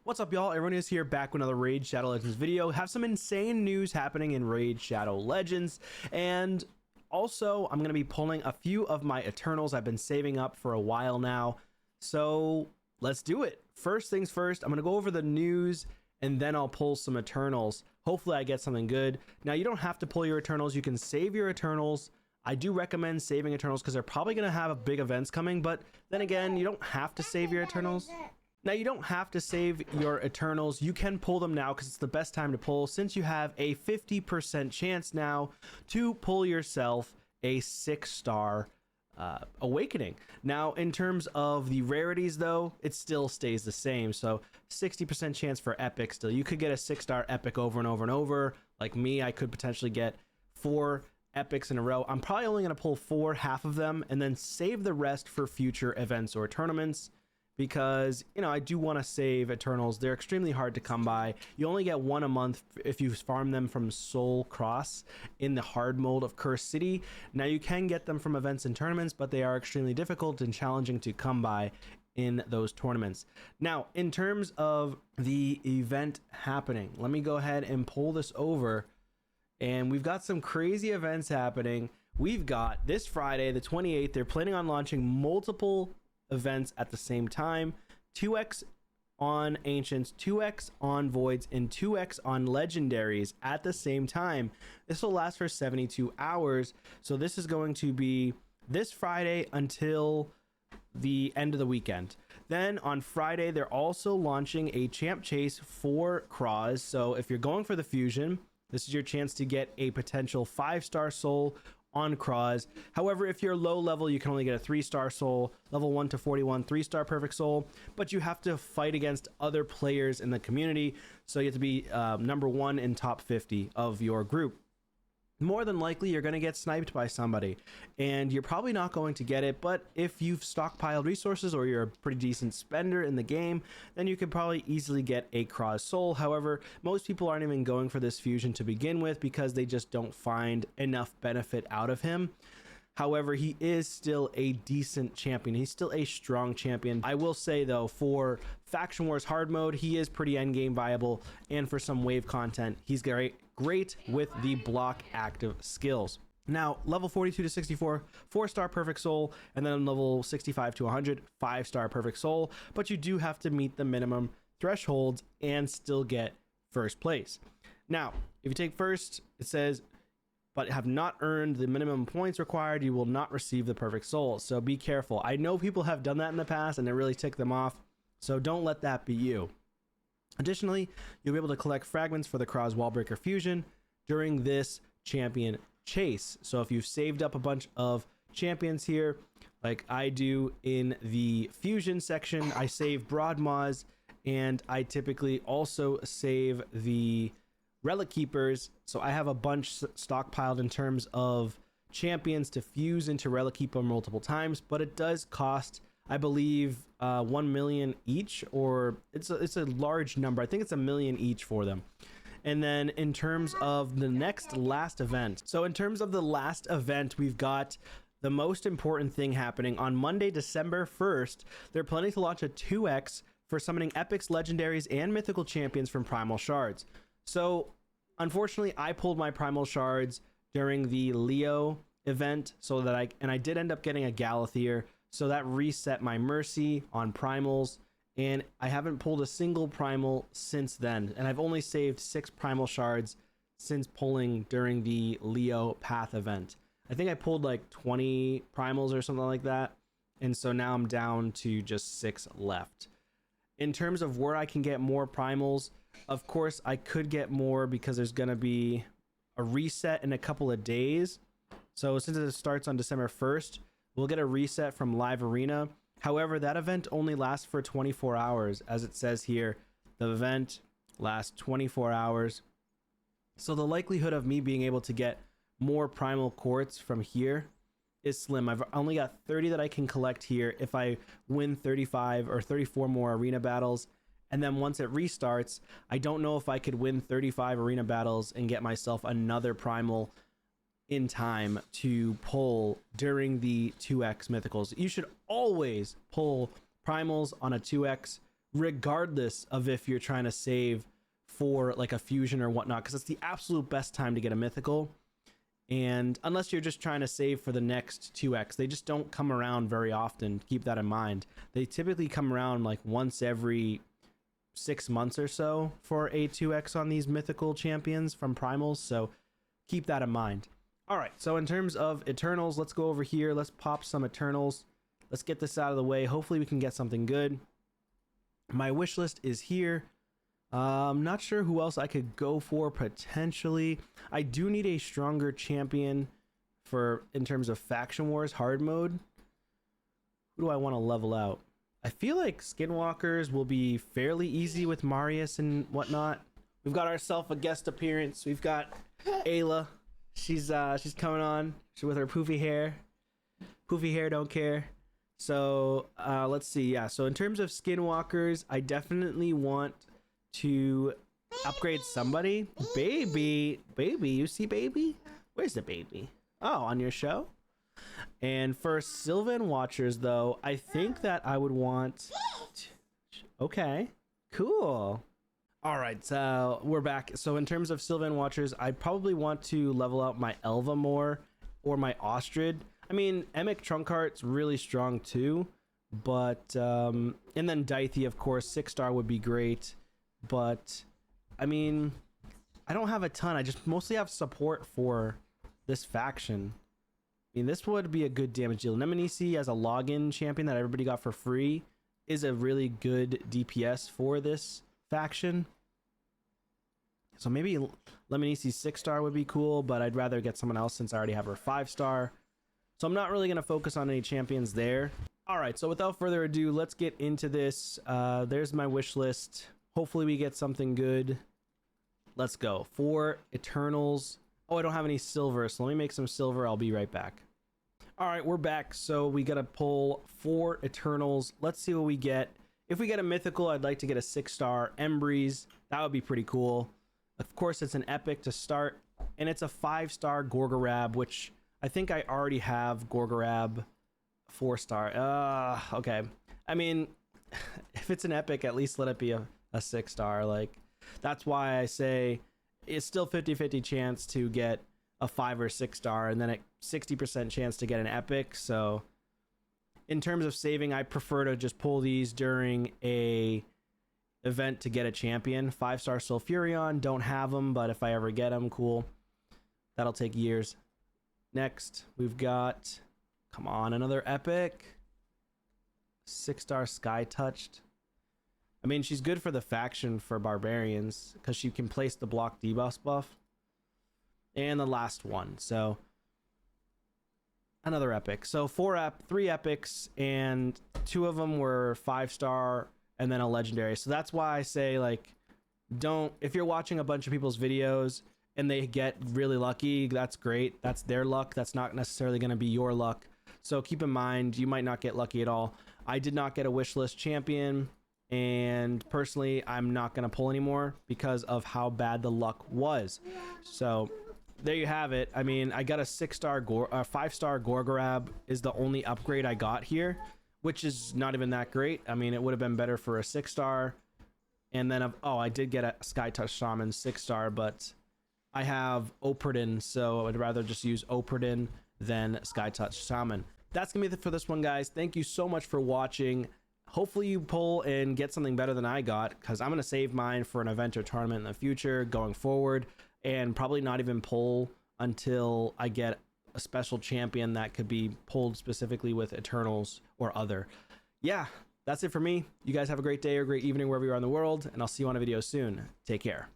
What's up, y'all? Everyone is here back with another Raid Shadow Legends video. Have some insane news happening in Raid Shadow Legends, and also I'm going to be pulling a few of my Eternals I've been saving up for a while now. So let's do it. First things first, I'm going to go over the news and then I'll pull some Eternals. Hopefully I get something good. Now, you don't have to pull your Eternals. You can save your Eternals. I do recommend saving Eternals because they're probably going to have big events coming, but then again, you don't have to save your Eternals. Now, you don't have to save your Eternals. You can pull them now because it's the best time to pull, since you have a 50% chance now to pull yourself a 6-star Awakening. Now, in terms of the rarities, though, it still stays the same. So 60% chance for epic still. You could get a 6-star epic over and over and over. Like me, I could potentially get 4 epics in a row. I'm probably only going to pull 4, half of them, and then save the rest for future events or tournaments. Because, you know, I do want to save Eternals. They're extremely hard to come by. You only get 1 a month if you farm them from Soul Cross in the hard mode of Cursed City. Now, you can get them from events and tournaments, but they are extremely difficult and challenging to come by in those tournaments. Now, in terms of the event happening, let me go ahead and pull this over. And we've got some crazy events happening. We've got this Friday, the 28th, they're planning on launching multiple events at the same time. 2x on ancients, 2x on voids, and 2x on legendaries at the same time. This will last for 72 hours. So this is going to be this Friday until the end of the weekend. Then on Friday, they're also launching a champ chase for Cross. So if you're going for the fusion, this is your chance to get a potential 5-star soul on Cross. However, if you're low level, you can only get a 3-star soul, level 1 to 41, 3-star perfect soul, but you have to fight against other players in the community. So you have to be number 1 in top 50 of your group. More than likely, you're going to get sniped by somebody, and you're probably not going to get it. But if you've stockpiled resources or you're a pretty decent spender in the game, then you could probably easily get a Cross soul. However, most people aren't even going for this fusion to begin with because they just don't find enough benefit out of him. However, he is still a decent champion. He's still a strong champion. I will say, though, for Faction Wars hard mode, he is pretty endgame viable. And for some wave content, he's great with the block active skills. Now, level 42 to 64, 4-star perfect soul, and then level 65 to 100, 5-star perfect soul. But you do have to meet the minimum thresholds and still get first place. Now, if you take first, it says, but have not earned the minimum points required, you will not receive the perfect soul. So be careful. I know people have done that in the past and it really ticked them off. So don't let that be you. Additionally, you'll be able to collect fragments for the Cross Wallbreaker fusion during this champion chase. So if you've saved up a bunch of champions here, like I do in the fusion section, I save Broadmaws, and I typically also save the Relic Keepers. So I have a bunch stockpiled in terms of champions to fuse into Relic Keeper multiple times, but it does cost, I believe, 1 million each, or it's a large number. I think it's 1 million each for them. And then in terms of the last event, so in terms of the last event, we've got the most important thing happening on Monday, December 1st. They're planning to launch a 2x for summoning epics, legendaries, and mythical champions from Primal Shards. So unfortunately, I pulled my Primal Shards during the Leo event, so that I did end up getting a Galathier, so that reset my Mercy on Primals, and I haven't pulled a single Primal since then, and I've only saved 6 Primal Shards since pulling during the Leo Path event. I think I pulled like 20 Primals or something like that, and so now I'm down to just 6 left. In terms of where I can get more Primals, of course, I could get more because there's going to be a reset in a couple of days. So since it starts on December 1st, we'll get a reset from Live Arena. However, that event only lasts for 24 hours. As it says here, the event lasts 24 hours. So the likelihood of me being able to get more Primal Quartz from here is slim. I've only got 30 that I can collect here if I win 35 or 34 more arena battles. And then once it restarts, I don't know if I could win 35 arena battles and get myself another Primal in time to pull during the 2x mythicals. You should always pull Primals on a 2x regardless of if you're trying to save for like a fusion or whatnot, because it's the absolute best time to get a mythical. And unless you're just trying to save for the next 2x, they just don't come around very often. Keep that in mind. They typically come around like once every 6 months or so for a 2x on these mythical champions from primals, so keep that in mind. All right, so in terms of Eternals, let's go over here. Let's pop some Eternals. Let's get this out of the way. Hopefully we can get something good. My wish list is here. I'm not sure who else I could go for potentially. I do need a stronger champion for in terms of Faction Wars hard mode. Who do I want to level out? I feel like Skinwalkers will be fairly easy with Marius and whatnot. We've got ourselves a guest appearance. We've got Ayla. She's coming on. She's with her poofy hair. Poofy hair don't care. So let's see. Yeah, so in terms of Skinwalkers, I definitely want to upgrade somebody. Baby, you see baby? Where's the baby? Oh, on your show? And for Sylvan Watchers, though, I think that I would want... Okay, cool. All right, so we're back. So in terms of Sylvan Watchers, I probably want to level out my Elva more or my Ostrid. I mean, Emic Trunkheart's really strong too, but... and then Dithey, of course, 6-star would be great. But, I mean, I don't have a ton. I just mostly have support for this faction. I mean, this would be a good damage deal. Nemesis as a login champion that everybody got for free is a really good DPS for this faction. So maybe Nemesis 6-star would be cool, but I'd rather get someone else since I already have her 5-star. So I'm not really going to focus on any champions there. All right, so without further ado, let's get into this. There's my wish list. Hopefully we get something good. Let's go. For Eternals. Oh, I don't have any silver, so let me make some silver. I'll be right back. All right, we're back. So we got to pull 4 Eternals. Let's see what we get. If we get a mythical, I'd like to get a 6-star Embreeze. That would be pretty cool. Of course, it's an epic to start, and it's a 5-star Gorgorab, which I think I already have Gorgorab 4-star. Okay. I mean, if it's an epic, at least let it be a 6-star. Like, that's why I say it's still 50-50 chance to get a 5 or 6-star, and then a 60% chance to get an epic. So in terms of saving, I prefer to just pull these during a event to get a champion. 5-star Sulfurion, don't have them, but if I ever get them, cool. That'll take years. Next, we've got, come on, another epic. 6-star Sky Touched. I mean, she's good for the faction for barbarians because she can place the block debuff buff. And the last one, so another epic. So 3 epics, and 2 of them were 5-star, and then a legendary. So that's why I say, like, don't, if you're watching a bunch of people's videos and they get really lucky, that's great. That's their luck. That's not necessarily going to be your luck. So keep in mind, you might not get lucky at all. I did not get a wish list champion, and personally, I'm not going to pull anymore because of how bad the luck was. So there you have it. I mean, I got a 5-star Gorgorab is the only upgrade I got here, which is not even that great. I mean, it would have been better for a 6-star. And then, I did get a Sky Touch Shaman 6-star, but I have Operdin, so I would rather just use Operdin than Sky Touch Shaman. That's gonna be it for this one, guys. Thank you so much for watching. Hopefully you pull and get something better than I got, because I'm gonna save mine for an event or tournament in the future going forward, and probably not even pull until I get a special champion that could be pulled specifically with Eternals or other. Yeah, that's it for me. You guys have a great day or great evening wherever you are in the world, and I'll see you on a video soon. Take care.